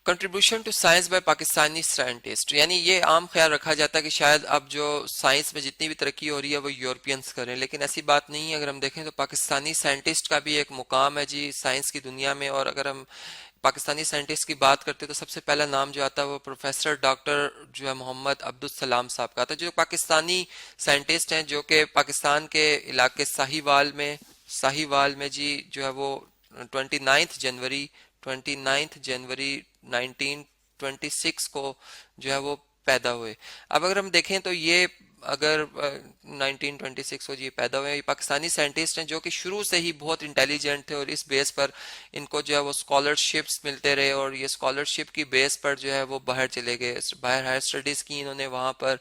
Contribution to science by Pakistani scientist, یعنی یہ عام خیال رکھا جاتا ہے کہ شاید اب جو سائنس میں جتنی بھی ترقی ہو رہی ہے وہ یورپینس کریں، لیکن ایسی بات نہیں ہے۔ اگر ہم دیکھیں تو پاکستانی سائنٹسٹ کا بھی ایک مقام ہے جی سائنس کی دنیا میں، اور اگر ہم پاکستانی سائنٹسٹ کی بات کرتے تو سب سے پہلا نام جو آتا ہے وہ پروفیسر ڈاکٹر جو ہے محمد عبدالسلام صاحب کا آتا ہے، جو پاکستانی سائنٹسٹ ہیں، جو کہ پاکستان کے علاقے ساہیوال میں جی جو ہے وہ 29 جنوری 1926 کو جو ہے وہ پیدا ہوئے۔ اب اگر ہم دیکھیں تو یہ اگر 1926 کو جی پیدا ہوئے، یہ پاکستانی سائنٹسٹ ہیں جو کہ شروع سے ہی بہت انٹیلیجنٹ تھے، اور اس بیس پر ان کو جو ہے وہ اسکالرشپس ملتے رہے، اور یہ اسکالرشپ کی بیس پر جو ہے وہ باہر چلے گئے، باہر ہائر اسٹڈیز کی انہوں نے وہاں پر،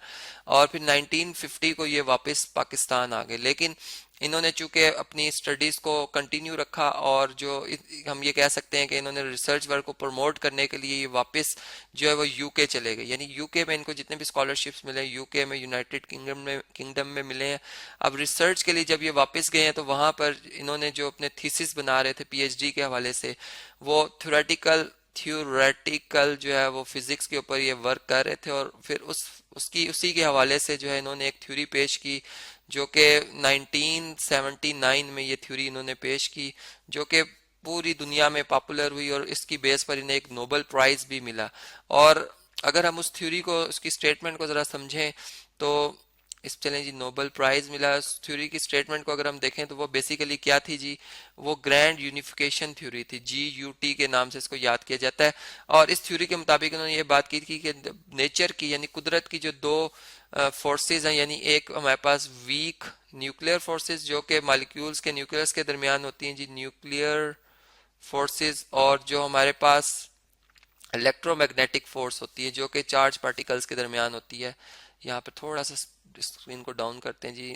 اور پھر 1950 کو یہ واپس پاکستان آ گئے۔ لیکن انہوں نے چونکہ اپنی اسٹڈیز کو کنٹینیو رکھا، اور جو ہم یہ کہہ سکتے ہیں کہ انہوں نے ریسرچ ورک کو پروموٹ کرنے کے لیے یہ واپس جو ہے وہ یو کے چلے گئے، یعنی یو کے میں ان کو جتنے بھی اسکالرشپس ملے یو کے میں، یونائٹڈ کنگڈم میں ملے ہیں۔ اب ریسرچ کے لیے جب یہ واپس گئے ہیں تو وہاں پر انہوں نے جو اپنے تھیسس بنا رہے تھے پی ایچ ڈی کے حوالے سے، وہ تھیوریٹیکل جو ہے وہ فزکس کے اوپر یہ ورک کر رہے تھے، اور پھر اسی کے حوالے سے جو ہے انہوں نے ایک تھیوری پیش کی، جو کہ 1979 میں یہ تھیوری انہوں نے پیش کی، جو کہ پوری دنیا میں پاپولر ہوئی، اور اس کی بیس پر انہیں ایک نوبل پرائز بھی ملا۔ اور اگر ہم اس تھیوری کو، اس کی سٹیٹمنٹ کو ذرا سمجھیں تو اس چلیں جی نوبل پرائز ملا، اس تھیوری کی سٹیٹمنٹ کو اگر ہم دیکھیں تو وہ بیسیکلی کیا تھی جی، وہ گرینڈ یونیفیکیشن تھیوری تھی، جی یو ٹی کے نام سے اس کو یاد کیا جاتا ہے۔ اور اس تھیوری کے مطابق انہوں نے یہ بات کی تھی کہ نیچر کی یعنی قدرت کی جو دو فورسز ہیں، یعنی ایک ہمارے پاس ویک نیوکلیئر فورسز جو کہ مالیکیولز کے نیوکلیئس کے درمیان ہوتی ہیں جی نیوکلیئر فورسز، اور جو ہمارے پاس الیکٹرو میگنیٹک فورس ہوتی ہے جو کہ چارج پارٹیکلز کے درمیان ہوتی ہے۔ یہاں پہ تھوڑا سا اسکرین کو ڈاؤن کرتے ہیں جی،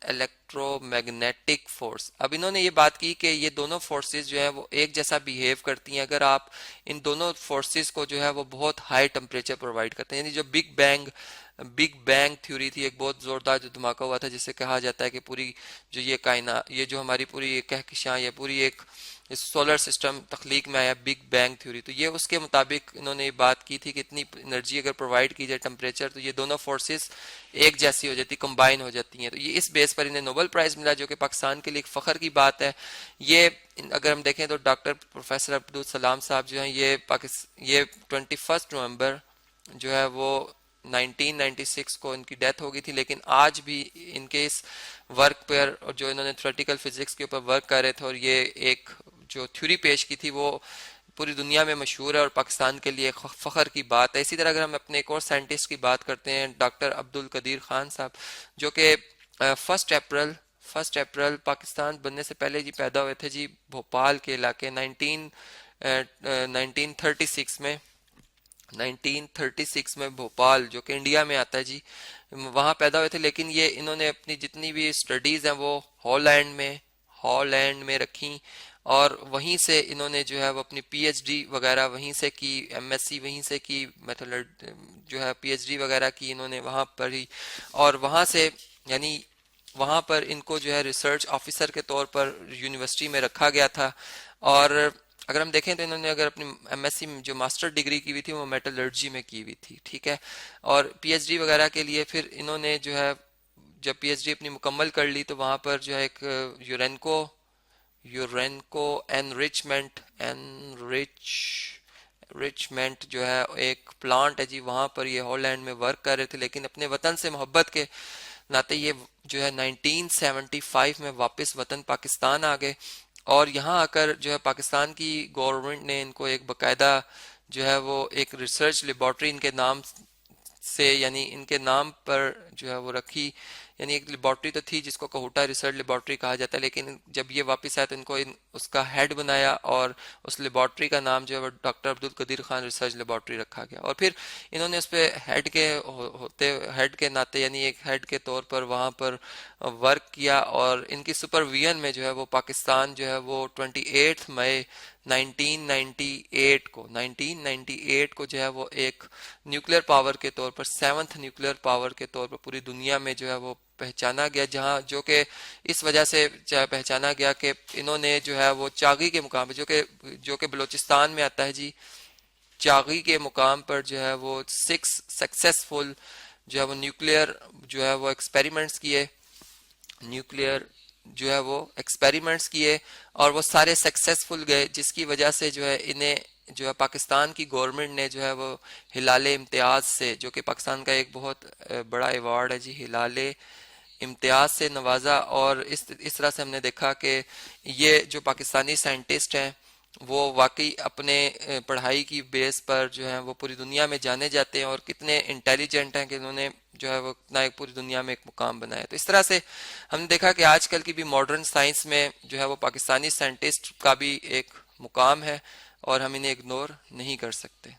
الیکٹرو میگنیٹک فورس۔ اب انہوں نے یہ بات کی کہ یہ دونوں فورسز جو ہیں وہ ایک جیسا بیہیو کرتی ہیں اگر آپ ان دونوں فورسز کو جو ہے وہ بہت ہائی ٹمپریچر پرووائڈ کرتے ہیں، یعنی جو بگ بینگ تھیوری تھی، ایک بہت زوردار جو دھماکہ ہوا تھا، جسے کہا جاتا ہے کہ پوری جو یہ کائنات، یہ جو ہماری پوری ایک کہکشاں، یہ پوری ایک سولر سسٹم تخلیق میں آیا بگ بینگ تھیوری، تو یہ اس کے مطابق انہوں نے بات کی تھی کہ اتنی انرجی اگر پرووائڈ کی جائے ٹمپریچر، تو یہ دونوں فورسز ایک جیسی ہو جاتی، کمبائن ہو جاتی ہیں۔ تو یہ اس بیس پر انہیں نوبل پرائز ملا، جو کہ پاکستان کے لیے ایک فخر کی بات ہے۔ یہ اگر ہم دیکھیں تو ڈاکٹر پروفیسر عبدالسلام صاحب جو ہیں یہ 21 نومبر جو ہے وہ 1996 کو ان کی ڈیتھ ہو گئی تھی، لیکن آج بھی ان کے اس ورک پر، اور جو انہوں نے تھیوریٹیکل فزکس کے اوپر ورک کر رہے تھے، اور یہ ایک جو تھیوری پیش کی تھی وہ پوری دنیا میں مشہور ہے اور پاکستان کے لیے ایک فخر کی بات ہے۔ اسی طرح اگر ہم اپنے ایک اور سائنٹسٹ کی بات کرتے ہیں ڈاکٹر عبد القدیر خان صاحب، جو کہ 1 اپریل پاکستان بننے سے پہلے جی پیدا ہوئے تھے جی بھوپال کے علاقے 1936 میں بھوپال جو کہ انڈیا میں آتا ہے جی، وہاں پیدا ہوئے تھے، لیکن یہ انہوں نے اپنی جتنی بھی اسٹڈیز ہیں وہ ہالینڈ میں رکھیں، اور وہیں سے انہوں نے جو ہے وہ اپنی پی ایچ ڈی وغیرہ وہیں سے کی، ایم ایس سی وہیں سے کی، جو ہے پی ایچ ڈی وغیرہ کی انہوں نے وہاں پر ہی، اور وہاں سے یعنی وہاں پر ان کو جو ہے ریسرچ آفیسر کے طور پر یونیورسٹی میں رکھا گیا تھا۔ اور اگر ہم دیکھیں تو انہوں نے اگر اپنی ایم ایس سی جو ماسٹر ڈگری کی ہوئی تھی وہ میٹلرجی میں کی ہوئی تھی، ٹھیک ہے، اور پی ایچ ڈی وغیرہ کے لیے پھر انہوں نے جو ہے جب پی ایچ ڈی اپنی مکمل کر لی تو وہاں پر جو ہے ایک یورینکو انریچمنٹ جو ہے ایک پلانٹ ہے جی، وہاں پر یہ ہالینڈ میں ورک کر رہے تھے، لیکن اپنے وطن سے محبت کے ناطے یہ جو ہے 1975 میں واپس وطن پاکستان آ گئے، اور یہاں آ کر جو ہے پاکستان کی گورنمنٹ نے ان کو ایک باقاعدہ جو ہے وہ ایک ریسرچ لیبارٹری ان کے نام سے، یعنی ان کے نام پر جو ہے وہ رکھی، یعنی ایک لیبارٹری تو تھی جس کو کہوٹا ریسرچ لیبارٹری کہا جاتا ہے، لیکن جب یہ واپس آئے تو ان کو اس کا ہیڈ بنایا، اور اس لیبارٹری کا نام جو ہے وہ ڈاکٹر عبد القدیر خان ریسرچ لیبارٹری رکھا گیا، اور پھر انہوں نے اس پہ ہیڈ کے ناطے یعنی ایک ہیڈ کے طور پر وہاں پر ورک کیا، اور ان کی سپرویژن میں جو ہے وہ پاکستان جو ہے وہ 28 مئی 1998 کو جو ہے وہ ایک نیوکلیر پاور کے طور پر، 7th نیوکلیر پاور کے طور پر پوری دنیا میں جو ہے وہ پہچانا گیا، جہاں جو کہ اس وجہ سے پہچانا گیا کہ انہوں نے جو ہے وہ چاغی کے مقام پہ، جو کہ بلوچستان میں آتا ہے جی، چاغی کے مقام پر جو ہے وہ 6 سکسیسفل جو ہے وہ نیوکلیر جو ہے وہ ایکسپیریمنٹس کیے، نیوکلیر جو ہے وہ ایکسپیریمنٹس کیے، اور وہ سارے سکسیسفل گئے، جس کی وجہ سے جو ہے انہیں جو ہے پاکستان کی گورنمنٹ نے جو ہے وہ ہلال امتیاز سے، جو کہ پاکستان کا ایک بہت بڑا ایوارڈ ہے جی، ہلال امتیاز سے نوازا۔ اور اس طرح سے ہم نے دیکھا کہ یہ جو پاکستانی سائنٹسٹ ہیں وہ واقعی اپنے پڑھائی کی بیس پر جو ہے وہ پوری دنیا میں جانے جاتے ہیں، اور کتنے انٹیلیجنٹ ہیں کہ انہوں نے جو ہے وہ اتنا ایک پوری دنیا میں ایک مقام بنایا۔ تو اس طرح سے ہم نے دیکھا کہ آج کل کی بھی ماڈرن سائنس میں جو ہے وہ پاکستانی سائنٹسٹ کا بھی ایک مقام ہے، اور ہم انہیں اگنور نہیں کر سکتے۔